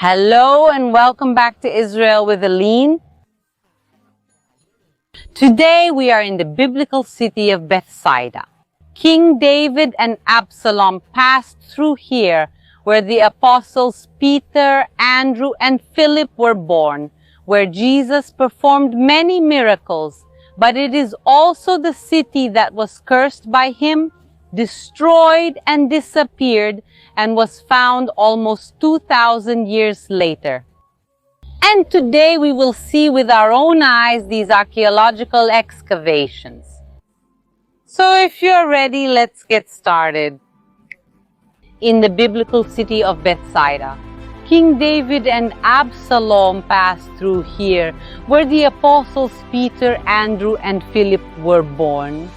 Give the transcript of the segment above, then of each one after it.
Hello and welcome back to Israel with Aline. Today we are in the biblical city of Bethsaida. King David and Absalom passed through here where the apostles Peter, Andrew and Philip were born, where Jesus performed many miracles, but it is also the city that was cursed by him, destroyed and disappeared, and was found almost 2,000 years later. And today we will see with our own eyes these archaeological excavations. So if you're ready, let's get started. In the biblical city of Bethsaida, King David and Absalom passed through here, where the apostles Peter, Andrew and Philip were born.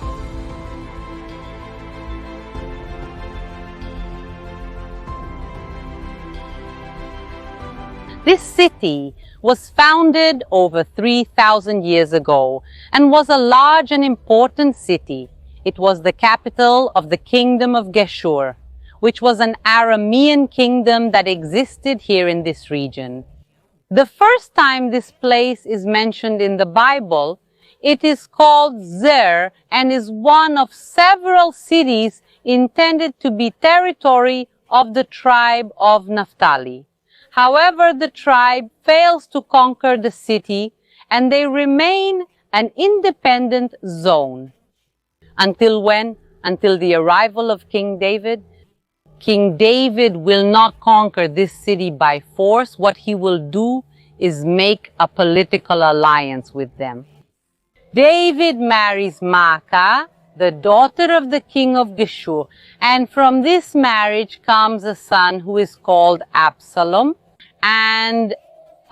This city was founded over 3,000 years ago and was a large and important city. It was the capital of the kingdom of Geshur, which was an Aramean kingdom that existed here in this region. The first time this place is mentioned in the Bible, it is called Zer and is one of several cities intended to be territory of the tribe of Naphtali. However, the tribe fails to conquer the city and they remain an independent zone. Until when? Until the arrival of King David. King David will not conquer this city by force. What he will do is make a political alliance with them. David marries Maacah, the daughter of the king of Geshur, and from this marriage comes a son who is called Absalom. And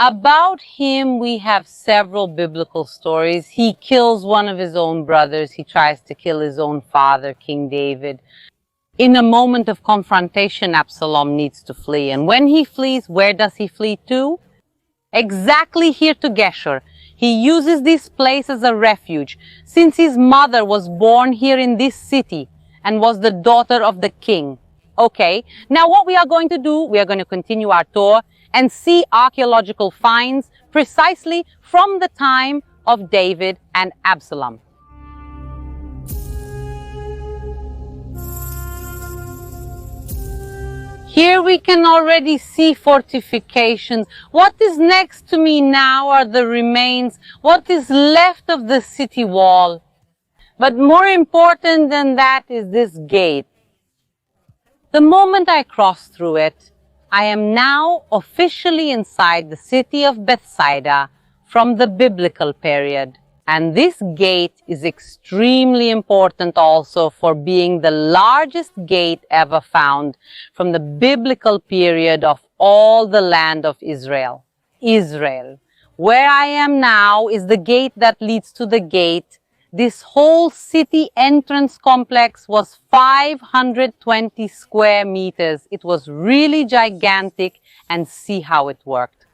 about him, we have several biblical stories. He kills one of his own brothers. He tries to kill his own father, King David. In a moment of confrontation, Absalom needs to flee. And when he flees, where does he flee to? Exactly here to Geshur. He uses this place as a refuge, since his mother was born here in this city and was the daughter of the king. Okay, now what we are going to do, we are going to continue our tour and see archaeological finds precisely from the time of David and Absalom. Here we can already see fortifications. What is next to me now are the remains, what is left of the city wall. But more important than that is this gate. The moment I cross through it, I am now officially inside the city of Bethsaida from the biblical period. And this gate is extremely important also for being the largest gate ever found from the biblical period of all the land of Israel. Israel. Where I am now is the gate that leads to the gate. This whole city entrance complex was 520 square meters. It was really gigantic, and see how it worked.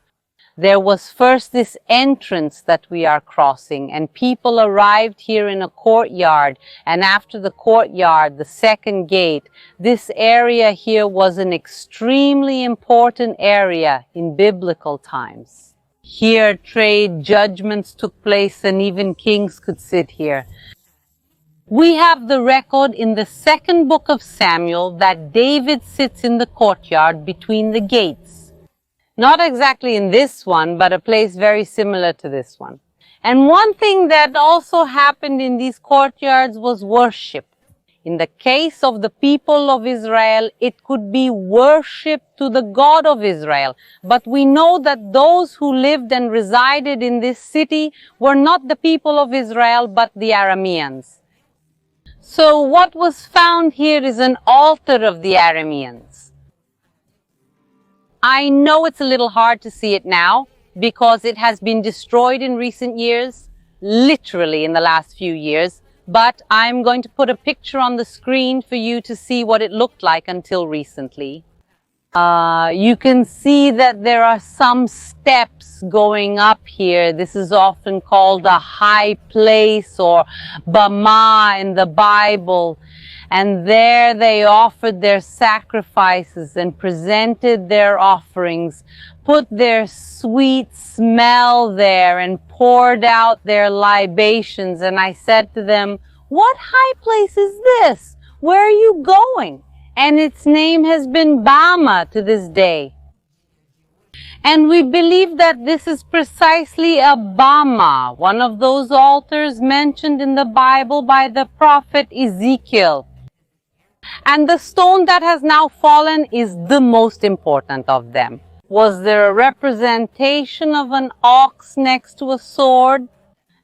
There was first this entrance that we are crossing, and people arrived here in a courtyard, and after the courtyard, the second gate. This area here was an extremely important area in biblical times. Here trade judgments took place and even kings could sit here. We have the record in the second book of Samuel that David sits in the courtyard between the gates. Not exactly in this one, but a place very similar to this one. And one thing that also happened in these courtyards was worship. In the case of the people of Israel, it could be worship to the God of Israel. But we know that those who lived and resided in this city were not the people of Israel, but the Arameans. So what was found here is an altar of the Arameans. I know it's a little hard to see it now because it has been destroyed in recent years, literally in the last few years. But I'm going to put a picture on the screen for you to see what it looked like until recently. You can see that there are some steps going up here. This is often called a high place or bama in the Bible. And there they offered their sacrifices and presented their offerings, put their sweet smell there and poured out their libations. And I said to them, "What high place is this? Where are you going?" And its name has been Bama to this day. And we believe that this is precisely a Bama, one of those altars mentioned in the Bible by the prophet Ezekiel. And the stone that has now fallen is the most important of them. Was there a representation of an ox next to a sword?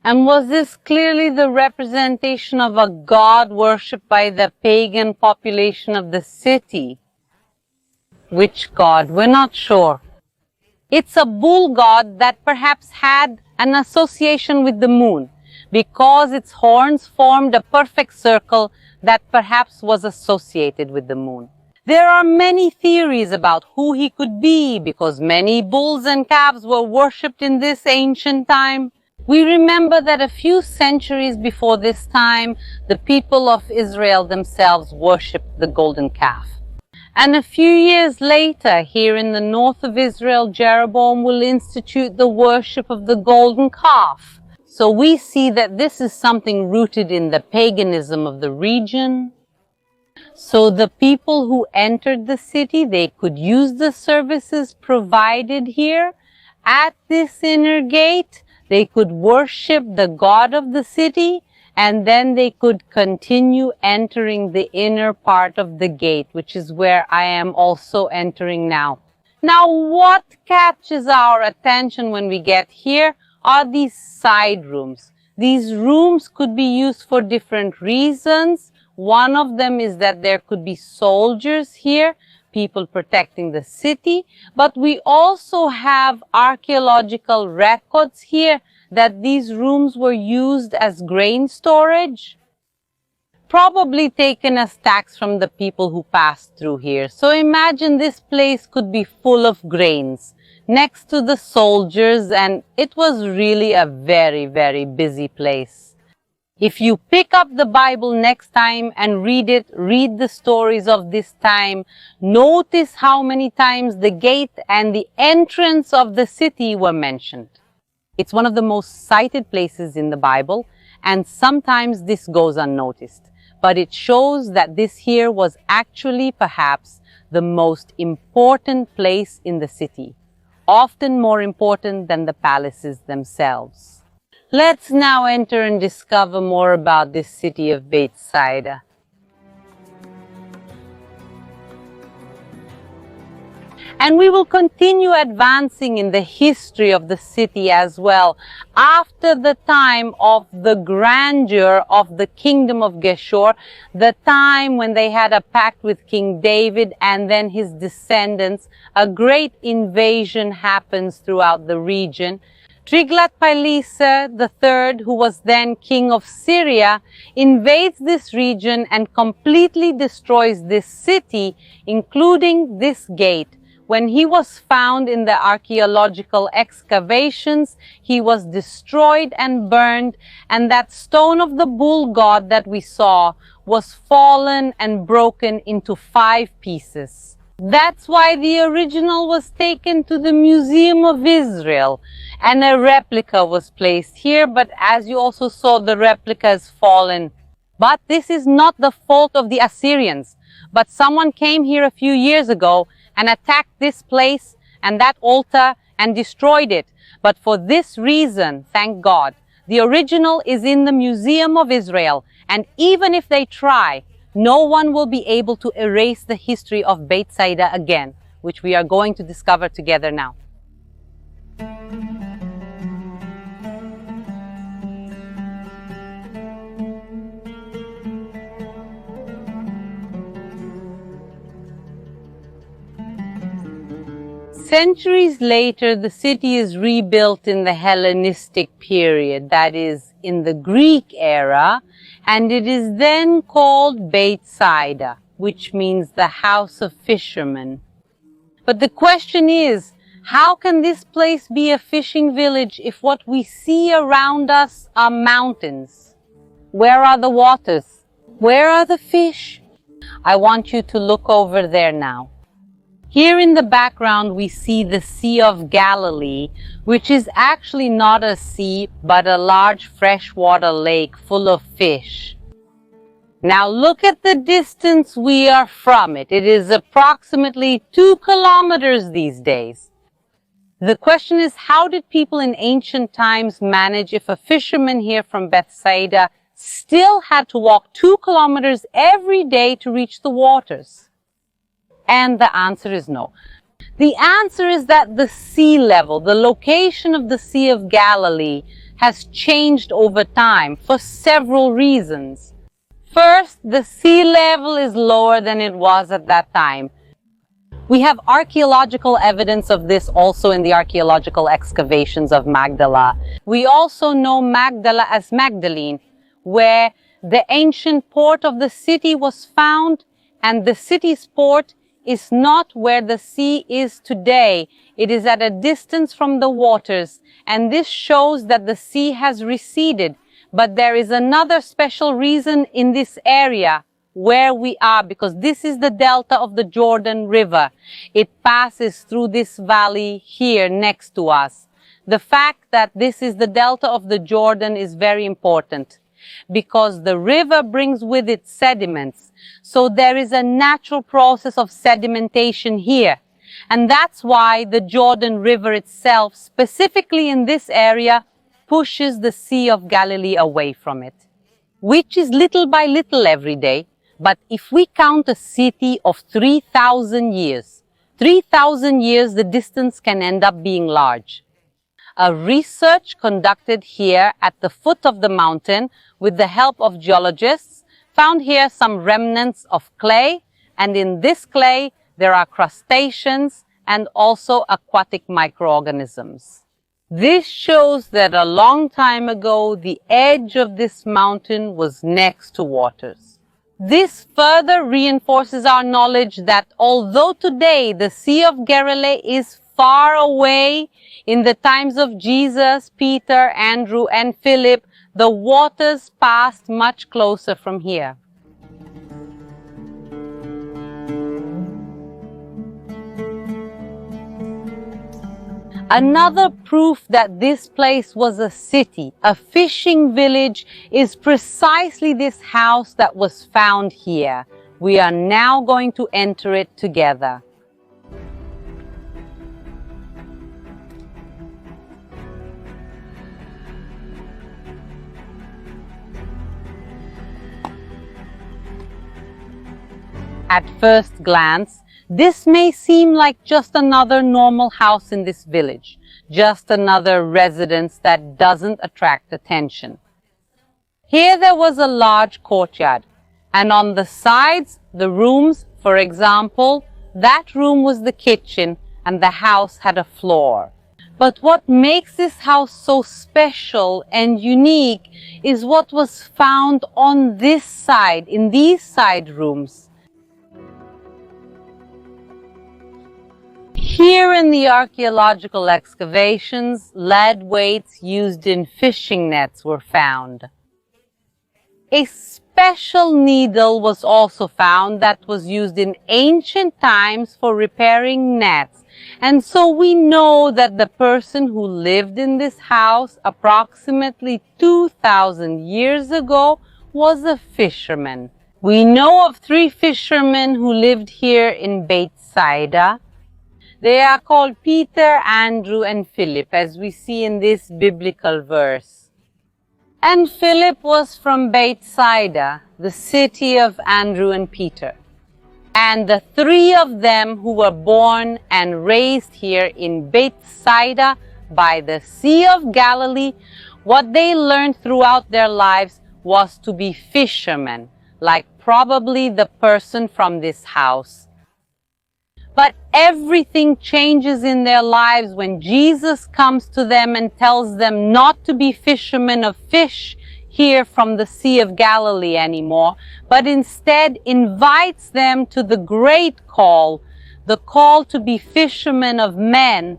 And was this clearly the representation of a god worshipped by the pagan population of the city? Which god? We're not sure. It's a bull god that perhaps had an association with the moon, because its horns formed a perfect circle that perhaps was associated with the moon. There are many theories about who he could be, because many bulls and calves were worshipped in this ancient time. We remember that a few centuries before this time, the people of Israel themselves worshipped the golden calf. And a few years later, here in the north of Israel, Jeroboam will institute the worship of the golden calf. So we see that this is something rooted in the paganism of the region. So the people who entered the city, they could use the services provided here at this inner gate. They could worship the god of the city, and then they could continue entering the inner part of the gate, which is where I am also entering now. Now, what catches our attention when we get here are these side rooms. These rooms could be used for different reasons. One of them is that there could be soldiers here, people protecting the city, but we also have archaeological records here that these rooms were used as grain storage, probably taken as tax from the people who passed through here. So imagine this place could be full of grains next to the soldiers, and it was really a very, very busy place. If you pick up the Bible next time and read it, read the stories of this time, notice how many times the gate and the entrance of the city were mentioned. It's one of the most cited places in the Bible, and sometimes this goes unnoticed. But it shows that this here was actually perhaps the most important place in the city, often more important than the palaces themselves. Let's now enter and discover more about this city of Bethsaida. And we will continue advancing in the history of the city as well. After the time of the grandeur of the kingdom of Geshur, the time when they had a pact with King David and then his descendants, a great invasion happens throughout the region. Tiglath-Pileser III, who was then king of Syria, invades this region and completely destroys this city, including this gate. When he was found in the archaeological excavations, he was destroyed and burned, and that stone of the bull god that we saw was fallen and broken into 5 pieces. That's why the original was taken to the Museum of Israel, and a replica was placed here, but as you also saw, the replica is fallen. But this is not the fault of the Assyrians, but someone came here a few years ago and attacked this place and that altar and destroyed it. But for this reason, thank God, the original is in the Museum of Israel, and even if they try, no one will be able to erase the history of Bethsaida again, which we are going to discover together now. Centuries later, the city is rebuilt in the Hellenistic period, that is, in the Greek era, and it is then called Bethsaida, which means the house of fishermen. But the question is, how can this place be a fishing village if what we see around us are mountains? Where are the waters? Where are the fish? I want you to look over there now. Here in the background we see the Sea of Galilee, which is actually not a sea but a large freshwater lake full of fish. Now look at the distance we are from it. It is approximately 2 kilometers these days. The question is, how did people in ancient times manage if a fisherman here from Bethsaida still had to walk 2 kilometers every day to reach the waters? And the answer is no. The answer is that the sea level, the location of the Sea of Galilee, has changed over time for several reasons. First, the sea level is lower than it was at that time. We have archaeological evidence of this also in the archaeological excavations of Magdala. We also know Magdala as Magdalene, where the ancient port of the city was found, and the city's port is not where the sea is today. It is at a distance from the waters, and this shows that the sea has receded. But there is another special reason in this area where we are, because this is the delta of the Jordan River. It passes through this valley here next to us. The fact that this is the delta of the Jordan is very important, because the river brings with it sediments. So there is a natural process of sedimentation here. And that's why the Jordan River itself, specifically in this area, pushes the Sea of Galilee away from it, which is little by little every day. But if we count a city of 3,000 years, the distance can end up being large. A research conducted here at the foot of the mountain with the help of geologists found here some remnants of clay, and in this clay there are crustaceans and also aquatic microorganisms. This shows that a long time ago the edge of this mountain was next to waters. This further reinforces our knowledge that although today the Sea of Galilee is far away, in the times of Jesus, Peter, Andrew, and Philip, the waters passed much closer from here. Another proof that this place was a city, a fishing village, is precisely this house that was found here. We are now going to enter it together. At first glance, this may seem like just another normal house in this village, just another residence that doesn't attract attention. Here there was a large courtyard, and on the sides, the rooms, for example, that room was the kitchen, and the house had a floor. But what makes this house so special and unique is what was found on this side, in these side rooms. Here in the archaeological excavations, lead weights used in fishing nets were found. A special needle was also found that was used in ancient times for repairing nets. And so we know that the person who lived in this house approximately 2,000 years ago was a fisherman. We know of 3 fishermen who lived here in Bethsaida. They are called Peter, Andrew, and Philip, as we see in this biblical verse. And Philip was from Bethsaida, the city of Andrew and Peter. And the 3 of them who were born and raised here in Bethsaida by the Sea of Galilee, what they learned throughout their lives was to be fishermen, like probably the person from this house. But everything changes in their lives when Jesus comes to them and tells them not to be fishermen of fish here from the Sea of Galilee anymore, but instead invites them to the great call, the call to be fishermen of men.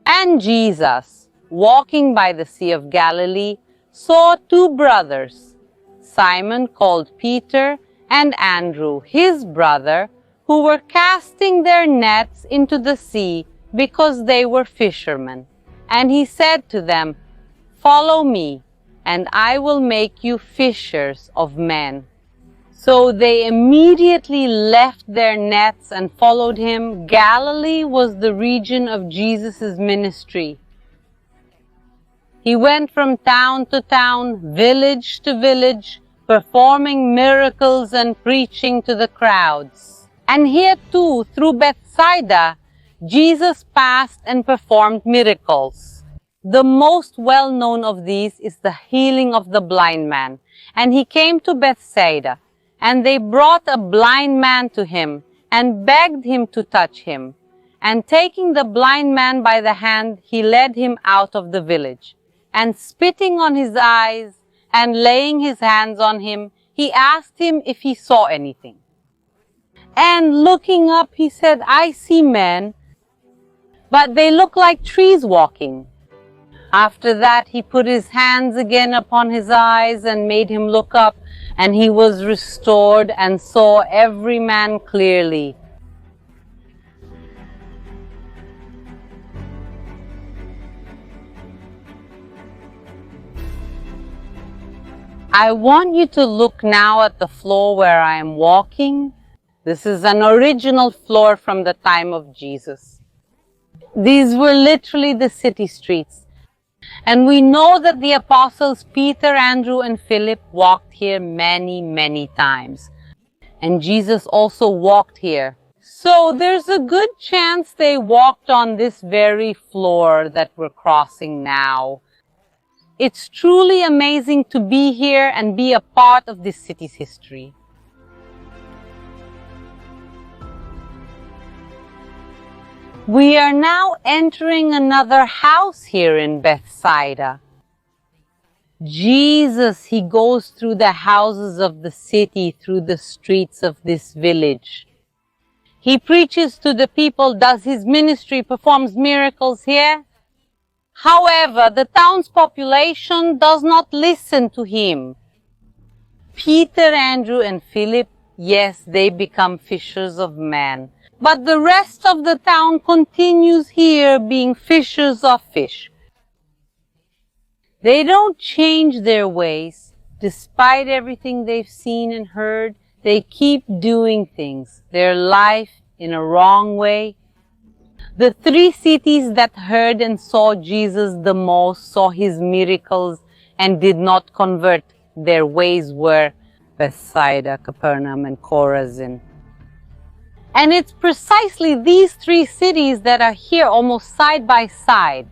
And Jesus, walking by the Sea of Galilee, saw 2 brothers, Simon called Peter and Andrew, his brother, who were casting their nets into the sea because they were fishermen. And he said to them, "Follow me, and I will make you fishers of men." So they immediately left their nets and followed him. Galilee was the region of Jesus' ministry. He went from town to town, village to village, performing miracles and preaching to the crowds. And here too, through Bethsaida, Jesus passed and performed miracles. The most well-known of these is the healing of the blind man. And he came to Bethsaida, and they brought a blind man to him and begged him to touch him. And taking the blind man by the hand, he led him out of the village. And spitting on his eyes and laying his hands on him, he asked him if he saw anything. And looking up, he said, "I see men, but they look like trees walking." After that, he put his hands again upon his eyes and made him look up, and he was restored and saw every man clearly. I want you to look now at the floor where I am walking. This is an original floor from the time of Jesus. These were literally the city streets. And we know that the apostles Peter, Andrew, and Philip walked here many, many times. And Jesus also walked here. So there's a good chance they walked on this very floor that we're crossing now. It's truly amazing to be here and be a part of this city's history. We are now entering another house here in Bethsaida. Jesus, he goes through the houses of the city, through the streets of this village. He preaches to the people, does his ministry, performs miracles here. However, the town's population does not listen to him. Peter, Andrew, and Philip, yes, they become fishers of men. But the rest of the town continues here being fishers of fish. They don't change their ways. Despite everything they've seen and heard, they keep doing things, their life in a wrong way. The three cities that heard and saw Jesus the most, saw his miracles, and did not convert, their ways were Bethsaida, Capernaum, and Chorazin. And it's precisely these three cities that are here almost side by side.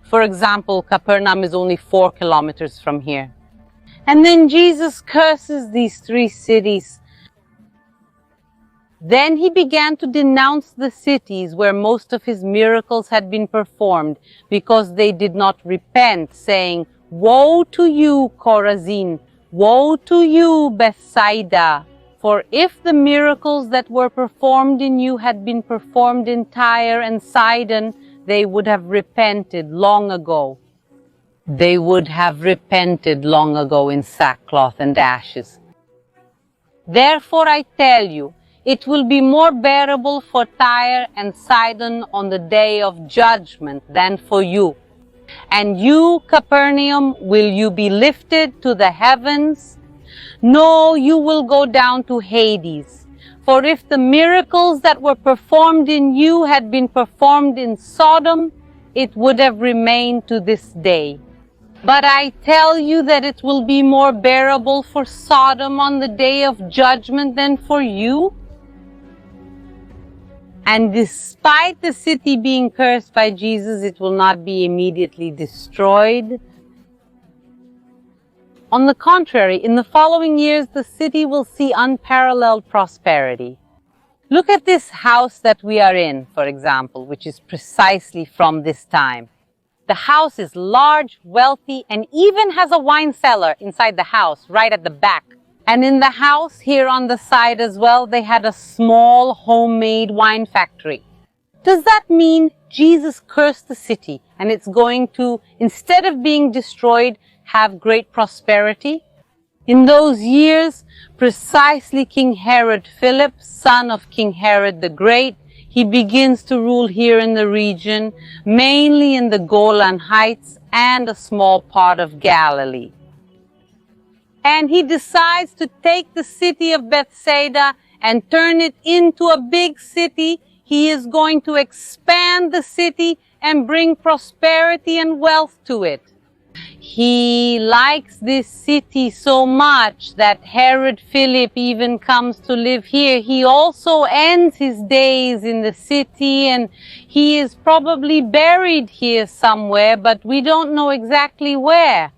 For example, Capernaum is only 4 kilometers from here. And then Jesus curses these three cities. Then he began to denounce the cities where most of his miracles had been performed because they did not repent, saying, "Woe to you, Chorazin! Woe to you, Bethsaida! For if the miracles that were performed in you had been performed in Tyre and Sidon, they would have repented long ago. They would have repented long ago in sackcloth and ashes. Therefore I tell you, it will be more bearable for Tyre and Sidon on the day of judgment than for you. And you, Capernaum, will you be lifted to the heavens? No, you will go down to Hades. For if the miracles that were performed in you had been performed in Sodom, it would have remained to this day. But I tell you that it will be more bearable for Sodom on the day of judgment than for you." And despite the city being cursed by Jesus, it will not be immediately destroyed. On the contrary, in the following years, the city will see unparalleled prosperity. Look at this house that we are in, for example, which is precisely from this time. The house is large, wealthy, and even has a wine cellar inside the house, right at the back. And in the house here on the side as well, they had a small homemade wine factory. Does that mean Jesus cursed the city and it's going to, instead of being destroyed, have great prosperity? In those years, precisely King Herod Philip, son of King Herod the Great, he begins to rule here in the region, mainly in the Golan Heights and a small part of Galilee. And he decides to take the city of Bethsaida and turn it into a big city. He is going to expand the city and bring prosperity and wealth to it. He likes this city so much that Herod Philip even comes to live here. He also ends his days in the city, and he is probably buried here somewhere, but we don't know exactly where.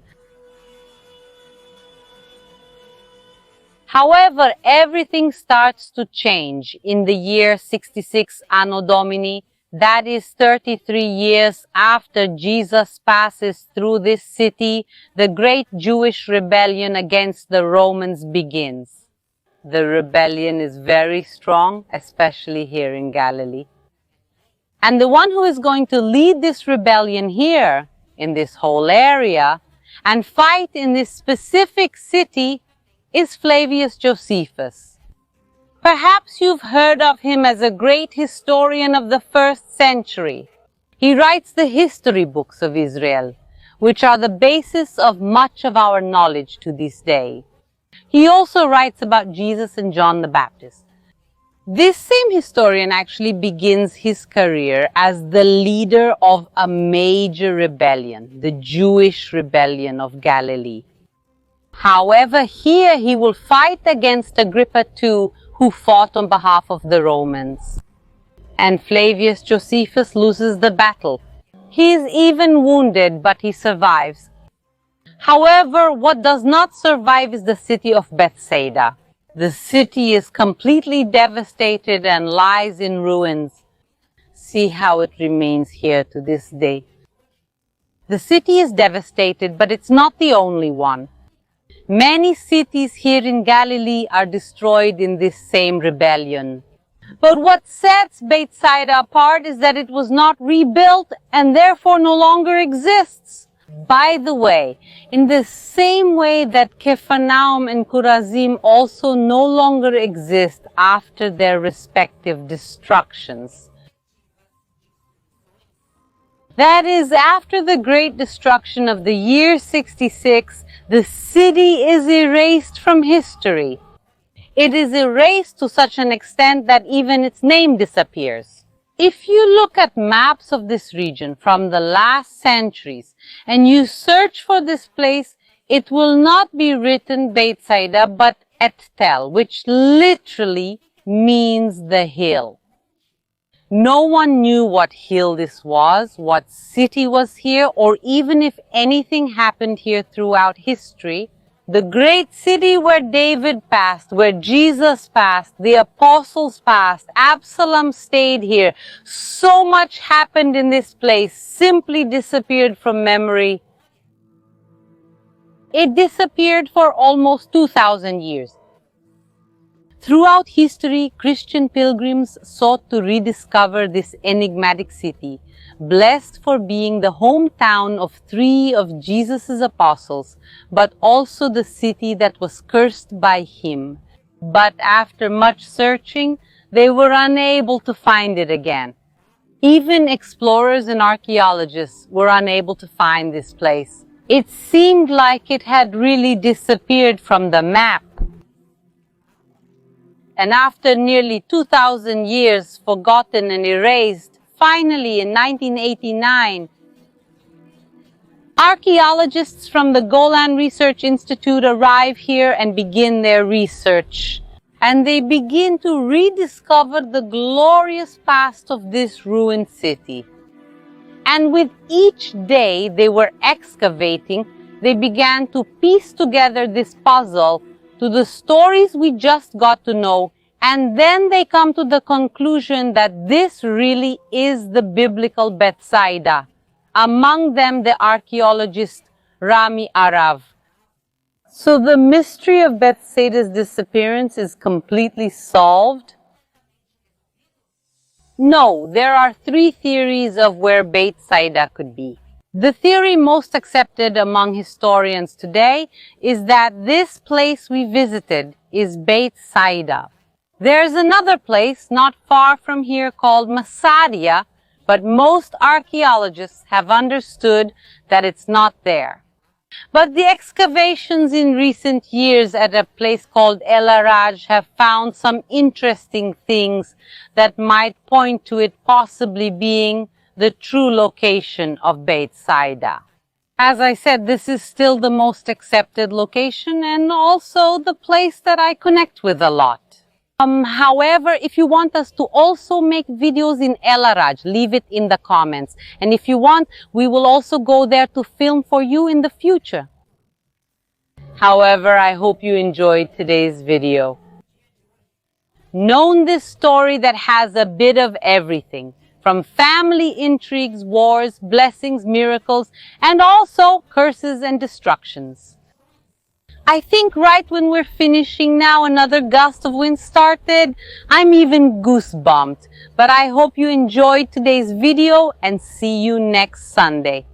However, everything starts to change in the year 66 Anno Domini. That is 33 years after Jesus passes through this city. The great Jewish rebellion against the Romans begins. The rebellion is very strong, especially here in Galilee. And the one who is going to lead this rebellion here, in this whole area, and fight in this specific city is Flavius Josephus. Perhaps you've heard of him as a great historian of the first century. He writes the history books of Israel, which are the basis of much of our knowledge to this day. He also writes about Jesus and John the Baptist. This same historian actually begins his career as the leader of a major rebellion, the Jewish rebellion of Galilee. However, here he will fight against Agrippa II, who fought on behalf of the Romans. And Flavius Josephus loses the battle. He is even wounded, but he survives. However, what does not survive is the city of Bethsaida. The city is completely devastated and lies in ruins. See how it remains here to this day. The city is devastated, but it's not the only one. Many cities here in Galilee are destroyed in this same rebellion. But what sets Bethsaida apart is that it was not rebuilt and therefore no longer exists. By the way, in the same way that Capharnaum and Chorazim also no longer exist after their respective destructions. That is, after the great destruction of the year 66, the city is erased from history. It is erased to such an extent that even its name disappears. If you look at maps of this region from the last centuries and you search for this place, it will not be written Bethsaida but Et-Tel, which literally means the hill. No one knew what hill this was, what city was here, or even if anything happened here throughout history. The great city where David passed, where Jesus passed, the apostles passed, Absalom stayed here. So much happened in this place, simply disappeared from memory. It disappeared for almost 2,000 years. Throughout history, Christian pilgrims sought to rediscover this enigmatic city, blessed for being the hometown of 3 of Jesus' apostles, but also the city that was cursed by him. But after much searching, they were unable to find it again. Even explorers and archaeologists were unable to find this place. It seemed like it had really disappeared from the map. And after nearly 2,000 years forgotten and erased, finally in 1989, archaeologists from the Golan Research Institute arrive here and begin their research. And they begin to rediscover the glorious past of this ruined city. And with each day they were excavating, they began to piece together this puzzle to the stories we just got to know, and then they come to the conclusion that this really is the biblical Bethsaida. Among them, the archaeologist Rami Arav. So the mystery of Bethsaida's disappearance is completely solved? No, there are 3 theories of where Bethsaida could be. The theory most accepted among historians today is that this place we visited is Bethsaida. There's another place not far from here called Massadia, but most archaeologists have understood that it's not there. But the excavations in recent years at a place called El Araj have found some interesting things that might point to it possibly being the true location of Bethsaida. As I said, this is still the most accepted location and also the place that I connect with a lot. However, if you want us to also make videos in El Araj, leave it in the comments. And if you want, we will also go there to film for you in the future. However, I hope you enjoyed today's video. Known this story that has a bit of everything, from family intrigues, wars, blessings, miracles, and also curses and destructions. I think right when we're finishing now, another gust of wind started. I'm even goosebumped. But I hope you enjoyed today's video and see you next Sunday.